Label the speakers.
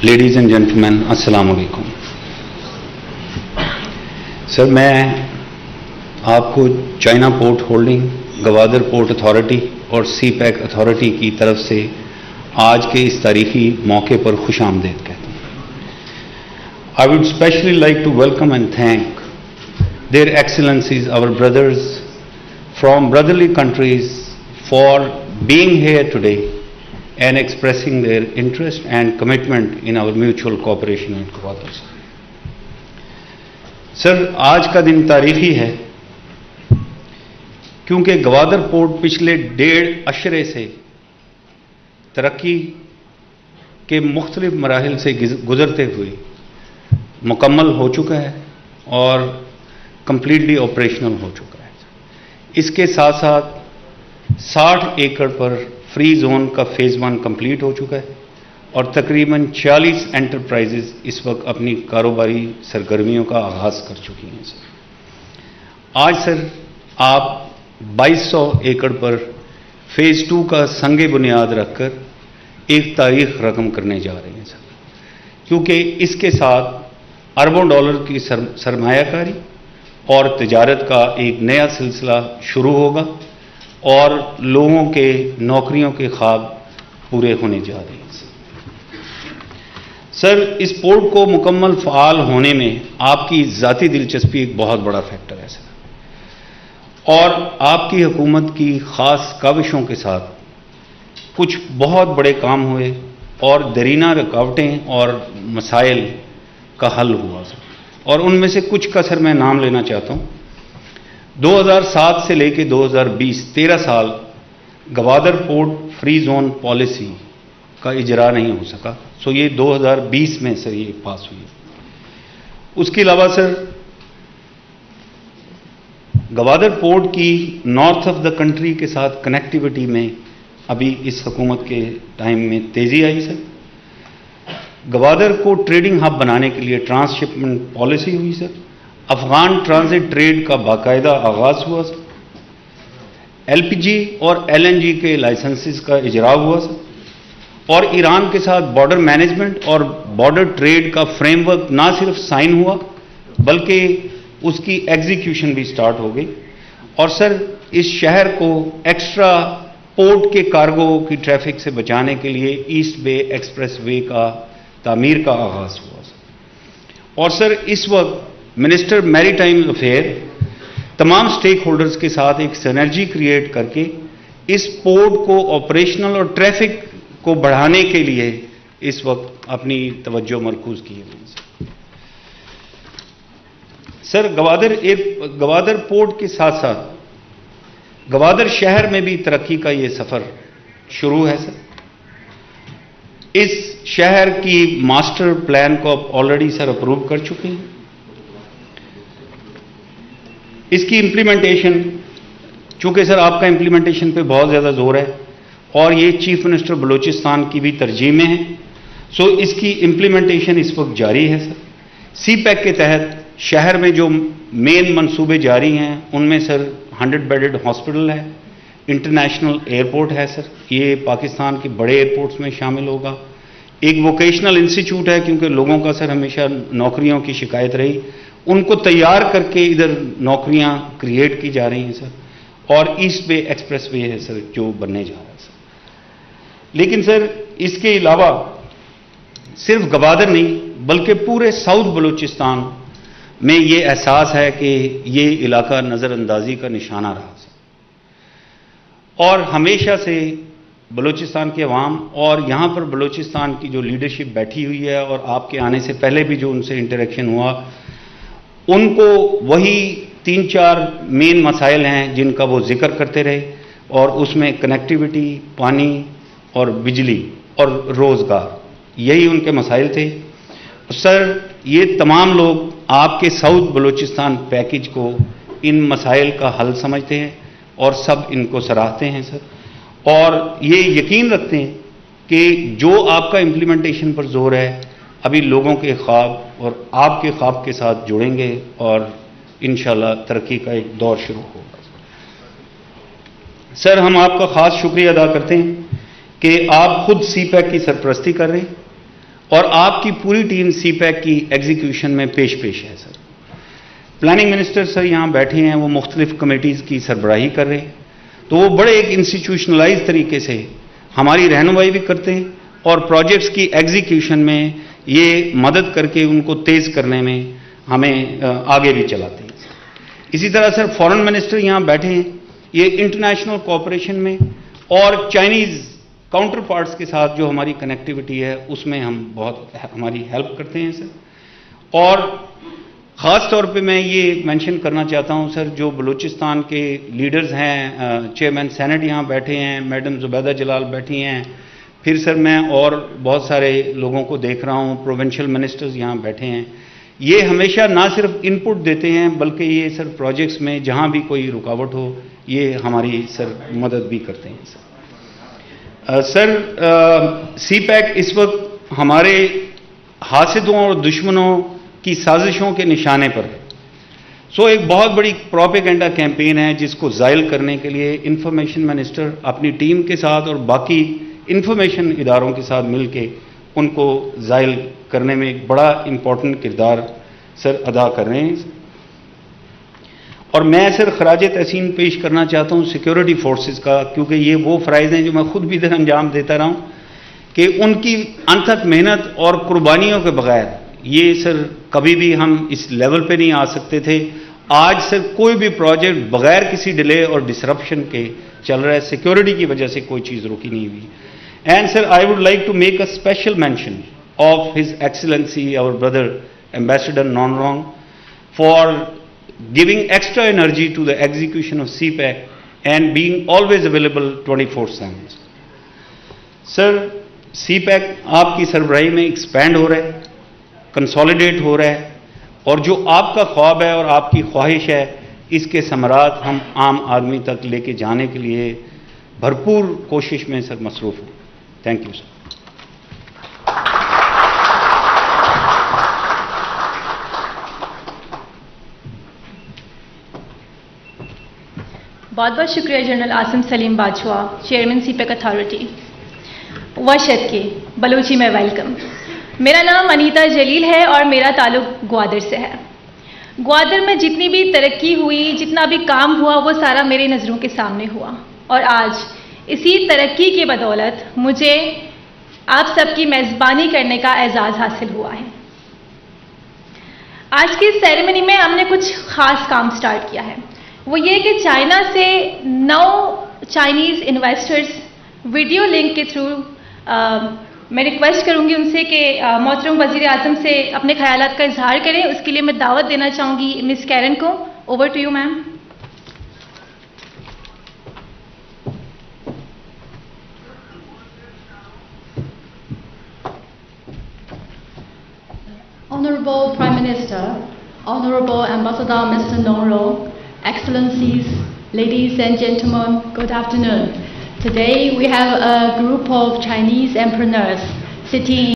Speaker 1: Ladies and gentleman السلام علیکم. سر میں آپ کو China port holding, Gwadar port authority اور سی پیک اتھارٹی کی طرف سے آج کے اس تاریخی موقع پر خوش آمدید کہتا ہوں. I would especially like to welcome and thank their excellencies, our brothers from brotherly countries, for being here today and expressing their interest and commitment in our mutual cooperation in Gwadar. سر آج کا دن تاریخی ہے کیونکہ Gwadar port پچھلے 1.5 عشرے سے ترقی کے مختلف مراحل سے گزرتے ہوئے مکمل ہو چکا ہے اور کمپلیٹلی آپریشنل ہو چکا ہے. اس کے ساتھ ساتھ 60 ایکڑ پر فری زون کا فیز 1 کمپلیٹ ہو چکا ہے اور تقریباً 40 انٹرپرائزز اس وقت اپنی کاروباری سرگرمیوں کا آغاز کر چکی ہیں. آج سر آپ 2200 ایکڑ پر فیز 2 کا سنگ بنیاد رکھ کر ایک تاریخ رقم کرنے جا رہے ہیں سر, کیونکہ اس کے ساتھ اربوں ڈالر کی سرمایہ کاری اور تجارت کا ایک نیا سلسلہ شروع ہوگا اور لوگوں کے نوکریوں کے خواب پورے ہونے جا رہے ہیں. سر اس پورٹ کو مکمل فعال ہونے میں آپ کی ذاتی دلچسپی ایک بہت بڑا فیکٹر ہے سر, اور آپ کی حکومت کی خاص کاوشوں کے ساتھ کچھ بہت بڑے کام ہوئے اور درینہ رکاوٹیں اور مسائل کا حل ہوا سر, اور ان میں سے کچھ کا سر میں نام لینا چاہتا ہوں. 2007 سے لے کے 2020 13 سال Gwadar port free zone policy کا اجرا نہیں ہو سکا, سو یہ 2020 میں سر یہ پاس ہوئی. اس کے علاوہ سر گوادر پورٹ کی نارتھ آف دا کنٹری کے ساتھ کنیکٹیوٹی میں ابھی اس حکومت کے ٹائم میں تیزی آئی سر. گوادر کو ٹریڈنگ ہب بنانے کے لیے ٹرانس شپمنٹ پالیسی ہوئی سر. افغان ٹرانزٹ ٹریڈ کا باقاعدہ آغاز ہوا سر. ایل پی جی اور ایل این جی کے لائسنسز کا اجرا ہوا سر, اور ایران کے ساتھ بارڈر مینجمنٹ اور بارڈر ٹریڈ کا فریم ورک نہ صرف سائن ہوا بلکہ اس کی ایگزیکیوشن بھی سٹارٹ ہو گئی. اور سر اس شہر کو ایکسٹرا پورٹ کے کارگو کی ٹریفک سے بچانے کے لیے ایسٹ بے ایکسپریس وے کا تعمیر کا آغاز ہوا سر. اور سر اس وقت منسٹر میری ٹائم افیئر تمام سٹیک ہولڈرز کے ساتھ ایک سینرجی کریٹ کر کے اس پورٹ کو آپریشنل اور ٹریفک کو بڑھانے کے لیے اس وقت اپنی توجہ مرکوز کی ہے. سر گوادر پورٹ کے ساتھ ساتھ گوادر شہر میں بھی ترقی کا یہ سفر شروع ہے سر. اس شہر کی ماسٹر پلان کو آپ آلریڈی سر اپروو کر چکے ہیں. اس کی امپلیمنٹیشن, چونکہ سر آپ کا امپلیمنٹیشن پہ بہت زیادہ زور ہے اور یہ چیف منسٹر بلوچستان کی بھی ترجیح میں ہے, سو اس کی امپلیمنٹیشن اس وقت جاری ہے سر. سی پیک کے تحت شہر میں جو مین منصوبے جاری ہیں ان میں سر 100 بیڈڈ ہاسپٹل ہے, انٹرنیشنل ایئرپورٹ ہے سر, یہ پاکستان کے بڑے ایئرپورٹس میں شامل ہوگا. ایک ووکیشنل انسٹیٹیوٹ ہے کیونکہ لوگوں کا سر ہمیشہ نوکریوں کی شکایت رہی, ان کو تیار کر کے ادھر نوکریاں کریٹ کی جا رہی ہیں سر. اور ایسٹ بے ایکسپریس وے ہے سر جو بننے جا رہا ہے سر. لیکن سر اس کے علاوہ صرف گوادر نہیں بلکہ پورے ساؤتھ بلوچستان میں یہ احساس ہے کہ یہ علاقہ نظر اندازی کا نشانہ رہا سر. اور ہمیشہ سے بلوچستان کے عوام اور یہاں پر بلوچستان کی جو لیڈرشپ بیٹھی ہوئی ہے اور آپ کے آنے سے پہلے بھی جو ان سے انٹریکشن ہوا, ان کو وہی 3-4 مین مسائل ہیں جن کا وہ ذکر کرتے رہے, اور اس میں کنیکٹیوٹی, پانی اور بجلی اور روزگار, یہی ان کے مسائل تھے. سر یہ تمام لوگ آپ کے ساؤتھ بلوچستان پیکج کو ان مسائل کا حل سمجھتے ہیں اور سب ان کو سراہتے ہیں سر, اور یہ یقین رکھتے ہیں کہ جو آپ کا امپلیمنٹیشن پر زور ہے ابھی لوگوں کے خواب اور آپ کے خواب کے ساتھ جڑیں گے اور انشاءاللہ ترقی کا ایک دور شروع ہوگا. سر ہم آپ کا خاص شکریہ ادا کرتے ہیں کہ آپ خود سی پیک کی سرپرستی کر رہے ہیں. اور آپ کی پوری ٹیم سی پیک کی ایگزیکیوشن میں پیش ہے سر. پلاننگ منسٹر سر یہاں بیٹھے ہیں, وہ مختلف کمیٹیز کی سربراہی کر رہے ہیں, تو وہ بڑے ایک انسٹیٹیوشنلائز طریقے سے ہماری رہنمائی بھی کرتے ہیں اور پروجیکٹس کی ایگزیکیوشن میں یہ مدد کر کے ان کو تیز کرنے میں ہمیں آگے بھی چلاتے ہیں. اسی طرح سر فارن منسٹر یہاں بیٹھے ہیں, یہ انٹرنیشنل کوآپریشن میں اور چائنیز کاؤنٹر پارٹس کے ساتھ جو ہماری کنیکٹیوٹی ہے اس میں ہم بہت ہماری ہیلپ کرتے ہیں سر. اور خاص طور پہ میں یہ مینشن کرنا چاہتا ہوں سر, جو بلوچستان کے لیڈرز ہیں, چیئرمین سینٹ یہاں بیٹھے ہیں, میڈم زبیدہ جلال بیٹھی ہیں, پھر سر میں اور بہت سارے لوگوں کو دیکھ رہا ہوں, پروونشل منسٹرز یہاں بیٹھے ہیں, یہ ہمیشہ نہ صرف ان پٹ دیتے ہیں بلکہ یہ سر پروجیکٹس میں جہاں بھی کوئی رکاوٹ ہو یہ ہماری سر مدد بھی کرتے ہیں سر. سر سی پیک اس وقت ہمارے حاسدوں اور دشمنوں کی سازشوں کے نشانے پر ہے. ایک بہت بڑی پروپیگنڈا کیمپین ہے جس کو زائل کرنے کے لیے انفارمیشن منسٹر اپنی ٹیم کے ساتھ اور باقی انفارمیشن اداروں کے ساتھ مل کے ان کو زائل کرنے میں ایک بڑا امپورٹنٹ کردار سر ادا کر رہے ہیں. اور میں سر خراج تحسین پیش کرنا چاہتا ہوں سیکیورٹی فورسز کا, کیونکہ یہ وہ فرائض ہیں جو میں خود بھی ادھر انجام دیتا رہا ہوں کہ ان کی انتھک محنت اور قربانیوں کے بغیر یہ سر کبھی بھی ہم اس لیول پہ نہیں آ سکتے تھے. آج سر کوئی بھی پروجیکٹ بغیر کسی ڈیلے اور ڈسرپشن کے چل رہا ہے, سیکیورٹی کی وجہ سے کوئی چیز روکی نہیں ہوئی. And sir I would like to make a special mention of his excellency our brother ambassador Nong Rong for giving extra energy to the execution of CPEC and being always available 24/7. Sir C pack آپ کی سربراہی میں expand ہو رہا ہے, consolidate ہو رہا ہے, اور جو آپ کا خواب ہے اور آپ کی خواہش ہے اس کے ثمرات ہم عام آدمی تک لے کے جانے کے لیے بھرپور کوشش میں سر مصروف ہوں. Thank you sir.
Speaker 2: بہت بہت شکریہ General Asim Saleem Bajwa, chairman CPEC authority. وشد کے بلوچی میں ویلکم. میرا نام انیتا جلیل ہے اور میرا تعلق گوادر سے ہے. گوادر میں جتنی بھی ترقی ہوئی, جتنا بھی کام ہوا, وہ سارا میری نظروں کے سامنے ہوا, اور آج اسی ترقی کی بدولت مجھے آپ سب کی میزبانی کرنے کا اعزاز حاصل ہوا ہے. آج کی سیریمنی میں ہم نے کچھ خاص کام سٹارٹ کیا ہے. وہ یہ کہ چائنا سے 9 چائنیز انویسٹرز ویڈیو لنک کے تھرو میں ریکویسٹ کروں گی ان سے کہ محترم وزیر اعظم سے اپنے خیالات کا اظہار کریں. اس کے لیے میں دعوت دینا چاہوں گی مس کیرن کو. Over to you ma'am.
Speaker 3: Honorable Prime Minister, Honorable Ambassador Mr. Nongrong, Excellencies, ladies and gentlemen, good afternoon. Today we have a group of Chinese entrepreneurs sitting